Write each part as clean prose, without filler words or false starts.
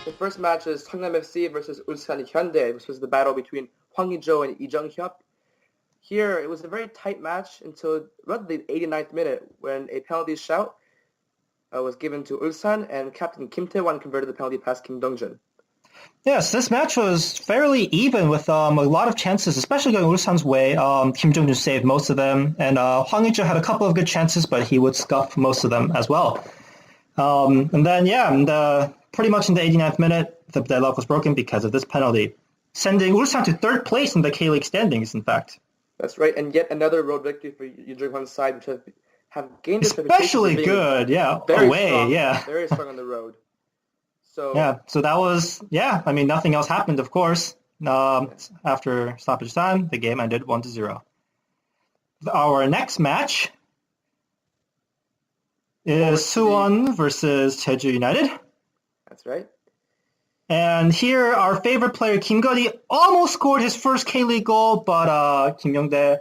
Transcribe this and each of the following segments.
The first match is Seongnam FC versus Ulsan Hyundai, which was the battle between Hwang Lee-jo and Lee Jung-hyuk. Here, it was a very tight match until about the 89th minute when a penalty shout was given to Ulsan, and Captain Kim Tae-wan converted the penalty past Kim Dong-jun. Yes, this match was fairly even with a lot of chances, especially going Ulsan's way. Kim Jong-un saved most of them, and Hwang Lee-jo had a couple of good chances, but he would scuff most of them as well. And then, pretty much in the 89th minute, the deadlock was broken because of this penalty, sending Ulsan to third place in the K-League standings, in fact. That's right, and yet another road victory for Yoo Jung-hwan's side, which have gained its especially good, very away, strong, very strong on the road. So that was, nothing else happened, of course. After stoppage time, the game ended 1-0. Our next match is Suwon versus Jeju United. That's right. And here, our favorite player, Kim Geon-hee, almost scored his first K-League goal, but Kim Young-dae,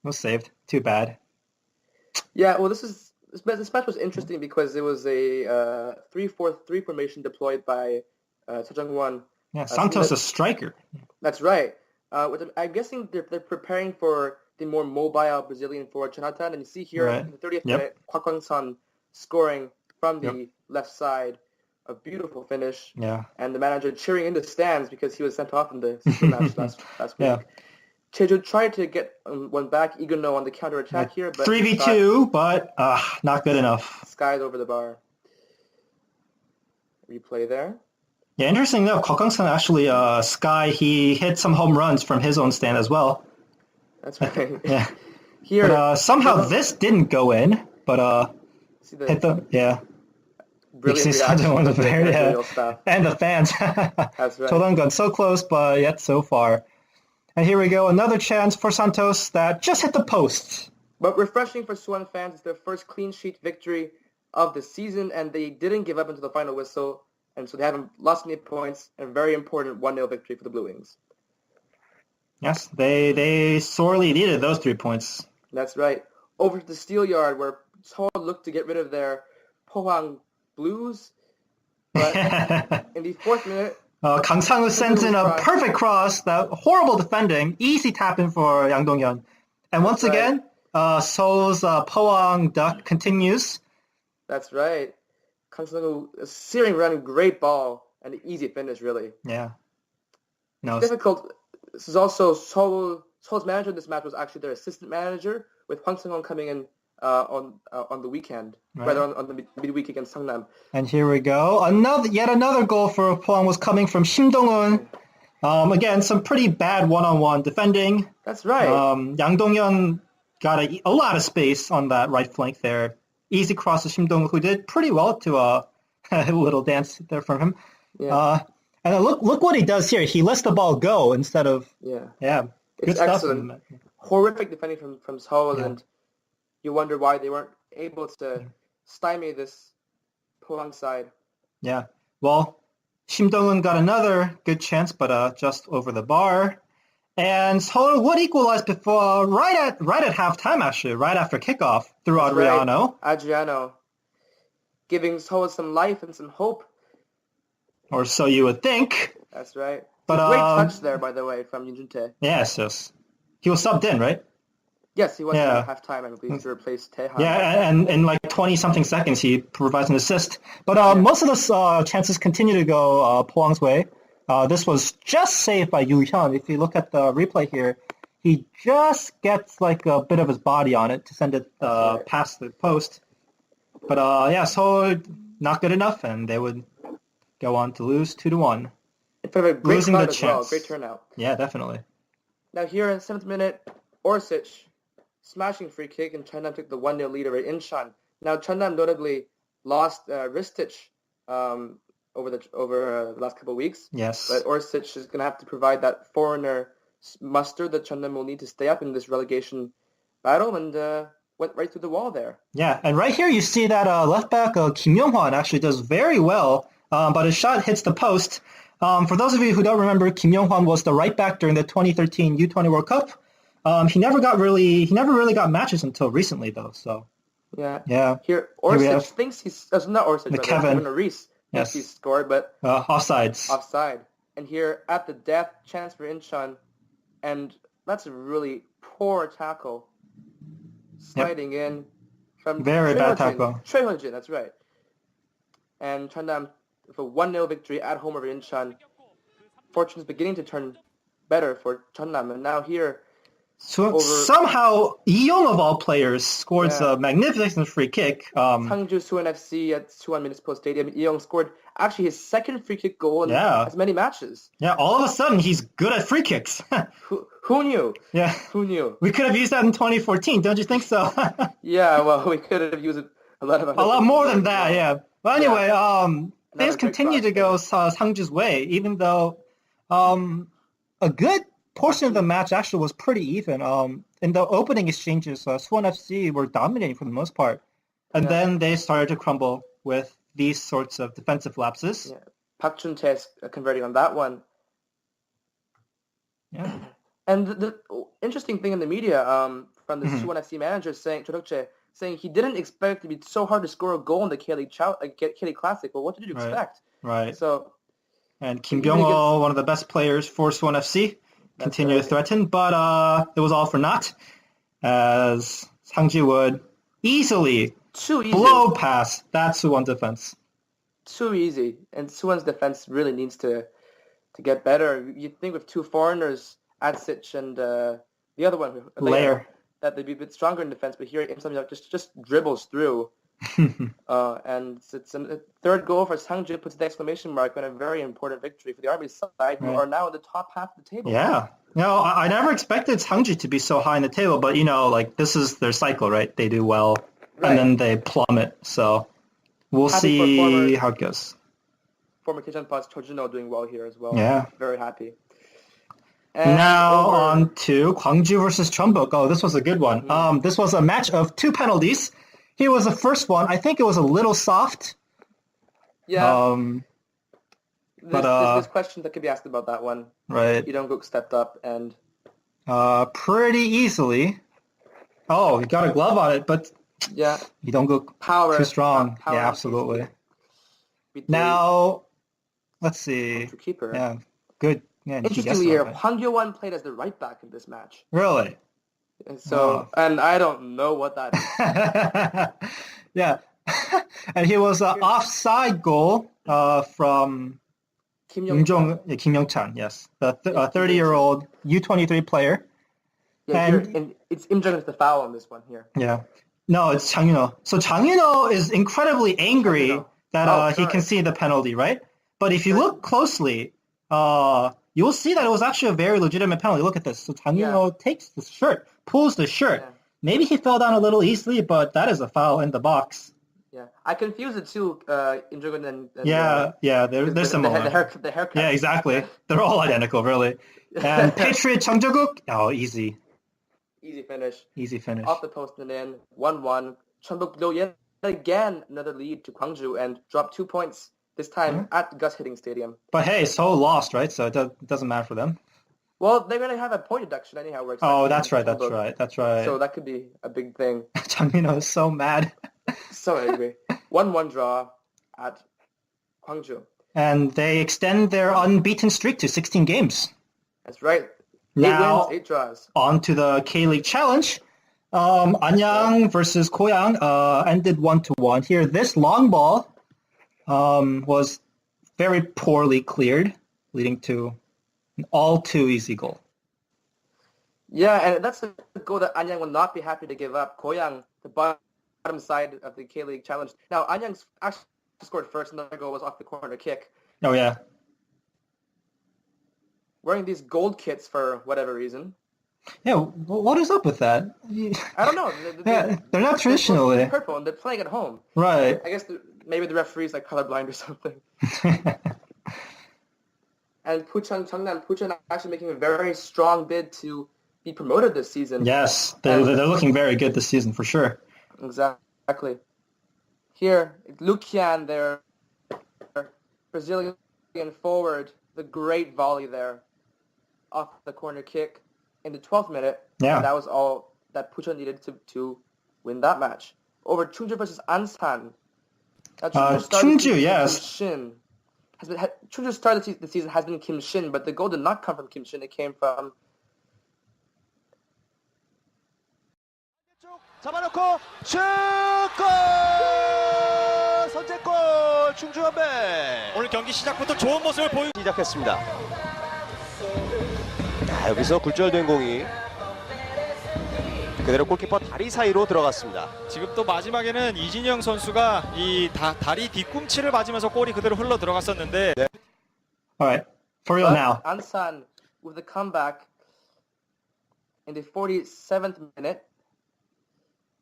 was saved. Too bad. Yeah, well, this match was interesting because it was a 3-4-3 formation deployed by Cha Jung-won. Yeah, Santos, a striker. That's right. I'm guessing they're preparing for the more mobile Brazilian forward Jonathan, and you see here in the 30th minute, Kwak Kwang-sun scoring from the left side. A beautiful finish. Yeah. And the manager cheering in the stands because he was sent off in the match last week. Yeah. Jeju tried to get one back, Igano on the counter-attack here. But 3v2, but not good enough. Skies over the bar. Replay there. Yeah, interesting though. Kwak Kwang-sun actually, Sky, he hit some home runs from his own stand as well. That's right. Yeah. Here, but, somehow this didn't go in, but brilliant reaction on the player, and the fans. That's right. Chodong got so close, but yet so far. And here we go, another chance for Santos that just hit the post. But refreshing for Suwon fans, it's their first clean sheet victory of the season, and they didn't give up until the final whistle, and so they haven't lost any points, and a very important 1-0 victory for the Blue Wings. Yes, they sorely needed those 3 points. That's right. Over to the Steel Yard, where Seoul looked to get rid of their Pohang Blues, but in the 4th minute, Kang Sang-woo sends in a perfect cross, that horrible defending, easy tap in for Yang Dong-hyun. And once again, Seoul's Pohang duck continues. That's right. Kang Sang-woo, a searing run, great ball, and an easy finish, really. Yeah. No, it's difficult. This is also Seoul's manager in this match was actually their assistant manager, with Hwang Sang-won coming in on the weekend, rather on the midweek against Seongnam. And here we go. Yet another goal for Pohang was coming from Shim Dong-eun. Again, some pretty bad one-on-one defending. That's right. Yang Dong-hyun got a lot of space on that right flank there. Easy cross to Shim Dong-eun, who did pretty well to a little dance there from him. Yeah. And look what he does here. He lets the ball go instead of... Yeah. It's excellent. Horrific defending from Seoul, and you wonder why they weren't able to stymie this Pohang side. Yeah. Well, Shim Dong-eun got another good chance, but just over the bar. And Seoul would equalize before, right at halftime, actually, right after kickoff through Adriano. Right. Adriano. Giving Seoul some life and some hope. Or so you would think. That's right. But great touch there, by the way, from Yoon Jun-tae. Yes. He was subbed in, right? Yes, he was at halftime, I believe, to replace Taehan. Yeah, and in like 20-something seconds, he provides an assist. But most of the chances continue to go Pohang's way. This was just saved by Yoo Hyun. If you look at the replay here, he just gets like a bit of his body on it to send it past the post. But so not good enough, and they would go on to lose 2-1. In fact, a great crowd as well. Great turnout. Yeah, definitely. Now here in the 7th minute, Orsic smashing free kick, and Cheonnam took the 1-0 lead over Incheon. Now Cheonnam notably lost Ristich over the last couple of weeks. Yes. But Orsic is going to have to provide that foreigner muster that Cheonnam will need to stay up in this relegation battle, and went right through the wall there. Yeah, and right here you see that left back Kim Yong-hwan actually does very well, but his shot hits the post. For those of you who don't remember, Kim Yong-hwan was the right back during the 2013 U20 World Cup. He never really got matches until recently, though. So Yeah. Yeah. Here, Here we Orsic have thinks he's... not Orsic, the rather. Kevin. Kevin Reese thinks Yes. he's scored, but Offsides. offside. And here, at the death, chance for Incheon. And that's a really poor tackle. Sliding in from Very bad tackle. Choi Hyun-jin, that's right. And Cheonnam with a 1-0 victory at home over Incheon. Fortune's beginning to turn better for Cheonnam. And now here... So somehow, Yeong of all players scores a magnificent free kick. Sangju Suwon FC at Suwon Municipal Stadium. Yeong scored actually his second free kick goal in as many matches. Yeah, all of a sudden he's good at free kicks. Who knew? Yeah. Who knew? We could have used that in 2014, don't you think so? Yeah, well, we could have used a lot more than that, yeah. But anyway, things continue to go Sangju's way, even though a good portion of the match actually was pretty even. In the opening exchanges, Suwon FC were dominating for the most part. And then they started to crumble with these sorts of defensive lapses. Yeah. Park Chun-tae converting on that one. Yeah. And the interesting thing in the media from the Suwon FC manager saying he didn't expect it to be so hard to score a goal in the K-League Classic. Well, what did you expect? Right. So, and Kim Byung-ho, one of the best players for Suwon FC, continued to threaten, but it was all for naught, as Sangju would easily blow past that Suwon defense. Too easy, and Suwon's defense really needs to get better. You'd think with two foreigners, Adsich and the other one, Lair, that they'd be a bit stronger in defense, but here something just dribbles through. And it's a third goal for Sangju puts the exclamation mark on a very important victory for the Army side, who are now in the top half of the table. Yeah. No, I never expected Sangju to be so high in the table, but this is their cycle, right? They do well, and then they plummet. So we'll see how it goes. Former Kijanpa's Chojino doing well here as well. Yeah. Very happy. And now on to Gwangju versus Jeonbuk. Oh, this was a good one. This was a match of 2 penalties. Here was the first one. I think it was a little soft. Yeah. There's questions that could be asked about that one. Right. Lee-Dong-guk stepped up and... pretty easily. Oh, he got a glove on it, but... Yeah. Lee-Dong-guk too strong. Power yeah, absolutely. Now, let's see. Keeper. Yeah, good. Yeah, interestingly here, Hwang Gyo-won played as the right back in this match. Really? And so, and I don't know what that is. Yeah. And he was an offside goal from Kim Young-chan, yes. The 30-year-old U23 player. Yeah, and it's Im Jung-is the foul on this one here. Yeah. No, it's Chang Yun-ho. So Chang Yun-ho is incredibly angry that he conceded the penalty, right? But if you look closely, you'll see that it was actually a very legitimate penalty. Look at this. So Chang Yun-ho takes the shirt, pulls the shirt. Yeah. Maybe he fell down a little easily, but that is a foul in the box. Yeah, I confuse the two, Im Jung-un and they're similar. The haircut. Yeah, exactly. They're all identical, really. And Patriot Chung Jo-guk, easy. Easy finish. Easy finish. Off the post and in, 1-1. Jeonbuk blew yet again another lead to Gwangju and dropped 2 points, this time at Gus Hitting Stadium. But hey, Seoul lost, right? So it doesn't matter for them. Well, they're going to have a point deduction anyhow. That's right. So that could be a big thing. Chang Min-ho is so mad. So angry. 1-1 draw at Gwangju. And they extend their unbeaten streak to 16 games. That's right. 8 now, wins, 8 draws. On to the K-League Challenge. Anyang versus Koyang ended 1-1. Here, this long ball was very poorly cleared, leading to an all-too-easy goal. Yeah, and that's a goal that Anyang will not be happy to give up. Koyang, the bottom side of the K-League Challenge. Now, Anyang's actually scored first, and the goal was off the corner kick. Oh, yeah. Wearing these gold kits for whatever reason. Yeah, what is up with that? I don't know. They're not traditionally. They're purple, and they're playing at home. Right. I guess maybe the referee's like colorblind or something. And Pucheon actually making a very strong bid to be promoted this season. Yes, they're looking very good this season for sure. Exactly. Here, Lukian, their Brazilian forward, the great volley there off the corner kick in the 12th minute. Yeah. And that was all that Pucheon needed to win that match. over Chungju versus Ansan. Now, Chungju, yes. Kim Shin. Chungju started the season has been Kim Shin, but the goal did not come from Kim Shin. It came from 잡아놓고 슛골! 선제골 충주현배. 오늘 경기 시작부터 좋은 모습을 보이고 시작했습니다. 여기서 굴절된 공이 그대로 골키퍼 다리 사이로 들어갔습니다. 지금 또 마지막에는 이진영 선수가 이 다리 뒤꿈치를 맞으면서 골이 그대로 흘러 들어갔었는데 네. Alright, for real now. Ansan with the comeback in the 47th minute.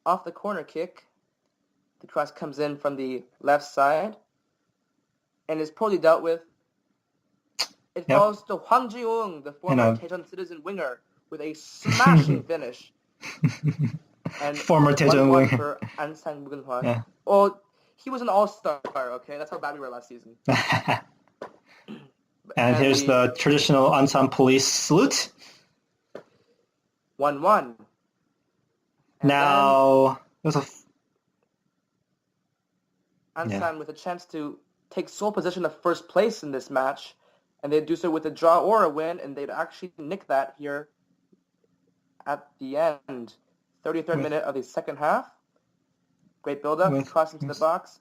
Off the corner kick, the cross comes in from the left side and is poorly dealt with. It falls to Hwang Ji-woong, the former Daejeon Citizen winger, with a smashing finish. And Former Daejeon winger. For Ansan Mugunhwa. Yeah. Well, he was an all-star, okay? That's how bad we were last season. And here's the traditional Ansan police salute. 1-1. Now, there's a... Ansan with a chance to take sole position of first place in this match, and they'd do so with a draw or a win, and they'd actually nick that here at the end. 33rd minute of the second half. Great build-up, cross into the box.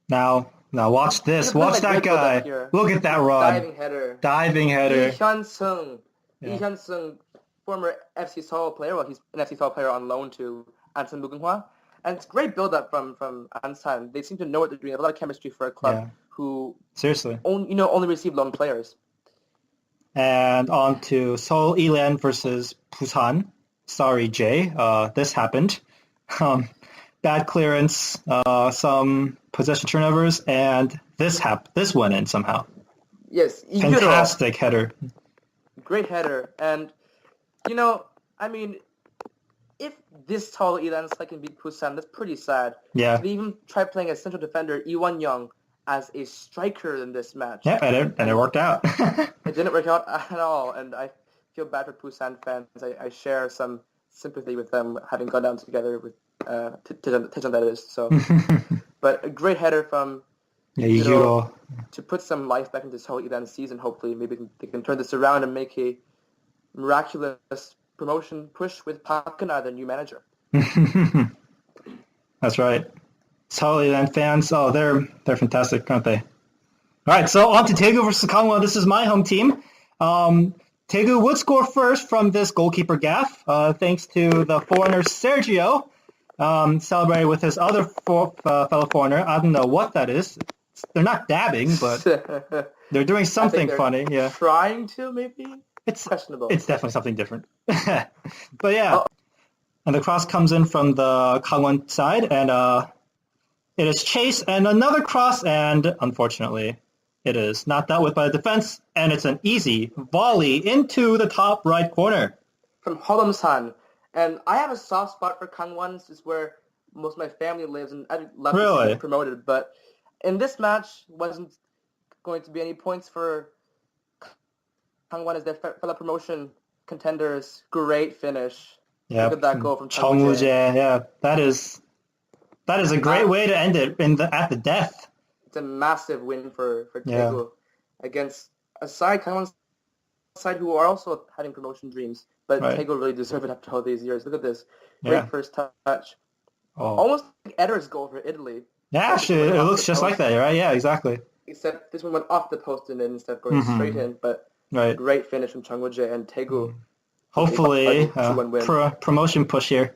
Now watch this. Watch that guy. Look at that run. Diving header. Lee Hyun-sung. Lee Hyun-sung, former FC Seoul player. Well, he's an FC Seoul player on loan to Ansan Mugunhwa. And it's great build-up from Ansan. They seem to know what they're doing. They have a lot of chemistry for a club who only receive loan players. And on to Seoul Ilan versus Busan. Sorry, Jay. This happened. Bad clearance, some possession turnovers, and this went in somehow. Yes. Fantastic header. Great header. And, if this Seoul Ilan can beat Busan, that's pretty sad. Yeah. They even tried playing a central defender, Lee Won-young, as a striker in this match. Yeah, and it worked out. It didn't work out at all, and I feel bad for Busan fans. I share some sympathy with them having gone down together with Daejeon, that is. So, but a great header from Yujiro to put some life back into Seoul Ilan's season. Hopefully, maybe they can turn this around and make a miraculous promotion push with Park Geun-hye, their new manager. That's right. Seoul Ilan fans, they're fantastic, aren't they? All right, so on to Daegu versus Gangwon. This is my home team. Daegu would score first from this goalkeeper gaff, thanks to the foreigner Sergio celebrating with his other fellow foreigner. I don't know what that is. They're not dabbing, but they're doing something funny. Yeah, trying to maybe. It's questionable. It's definitely something different. But yeah, and the cross comes in from the Gangwon side, and it is chased, and another cross, and unfortunately, it is not dealt with by the defense, and it's an easy volley into the top right corner. From Holomsan. And I have a soft spot for Gangwon. This is where most of my family lives, and I'd love to see it promoted. But in this match, wasn't going to be any points for Gangwon as their fellow promotion contenders. Great finish. Yeah, look at that goal from Chung Woo-jae. Yeah, that is a great way to end it at the death. It's a massive win for Daegu against a side, Gangwon side, who are also having promotion dreams. But Daegu really deserve it after all these years. Look at this. Great first touch. Almost like Eder's goal for Italy. Yeah, actually, it looks just like that, right? Yeah, exactly. Except this one went off the post and then instead of going straight in. But great finish from Chung Woo-jae and Daegu. Hopefully, promotion push here.